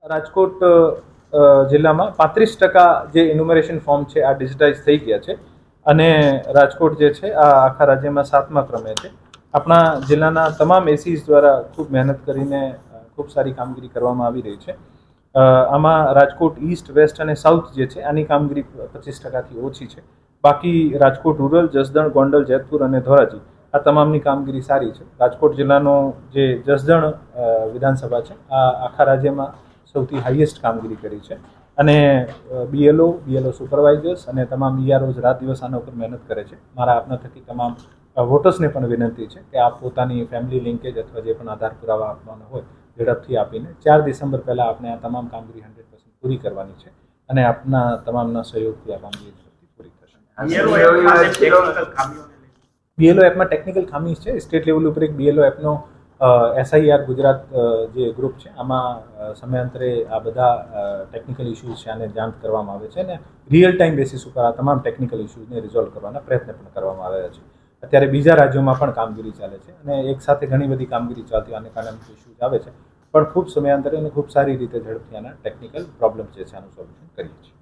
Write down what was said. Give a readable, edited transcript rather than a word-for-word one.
રાજકોટ જિલ્લામાં 35% જે enumeration form છે આ ડિજિટાઇઝ થઈ ગયા છે અને રાજકોટ જે છે આ આખા રાજ્યમાં 7મા ક્રમે છે. આપણા જિલ્લાના તમામ એસીસ દ્વારા ખૂબ મહેનત કરીને ખૂબ સારી કામગીરી કરવામાં આવી રહી છે. આમાં રાજકોટ ઈસ્ટ, વેસ્ટ અને સાઉથ જે છે આની કામગીરી 25%થી ઓછી છે. બાકી રાજકોટ રૂરલ, જસદણ, ગોંડલ, જેતપુર અને ધોરાજી આ તમામની કામગીરી સારી છે. રાજકોટ જિલ્લાનો જે જસદણ વિધાનસભા છે આ આખા રાજ્યમાં સૌથી હાઈએસ્ટ કામગીરી કરી છે અને બીએલઓ સુપરવાઇઝર્સ અને તમામ ઈઆરઓઝ રાત દિવસ આના ઉપર મહેનત કરે છે. મારા આપના થકી તમામ વોટર્સને પણ વિનંતી છે કે આપ પોતાની ફેમિલી લિંકેજ અથવા જે પણ આધાર પુરાવા આપવાના હોય ઝડપથી આપીને 4 ડિસેમ્બર પહેલાં આપણે આ તમામ કામગીરી 100% પૂરી કરવાની છે અને આપના તમામના સહયોગથી આ કામગીરી ઝડપથી પૂરી થશે. બીએલઓ એપમાં ટેકનિકલ ખામી છે. સ્ટેટ લેવલ ઉપર એક બીએલઓ એપનો SIR ગુજરાત જે ગ્રુપ છે આમાં સમયાંતરે આ બધા ટેકનિકલ ઇસ્યુઝ છે આને જાણ કરવામાં આવે છે અને રિયલ ટાઈમ બેસિસ ઉપર આ તમામ ટેકનિકલ ઇસ્યુઝને રિઝોલ્વ કરવાના પ્રયત્ન પણ કરવામાં આવ્યા છે. અત્યારે બીજા રાજ્યોમાં પણ કામગીરી ચાલે છે અને એક સાથે ઘણી બધી કામગીરી ચાલતી આને કારણે ઇસ્યુઝ આવે છે પણ ખૂબ સમયાંતરે અને ખૂબ સારી રીતે ઝડપથી આના ટેકનિકલ પ્રોબ્લેમ્સ જે છે આનું સોલ્યુશન કરીએ છીએ.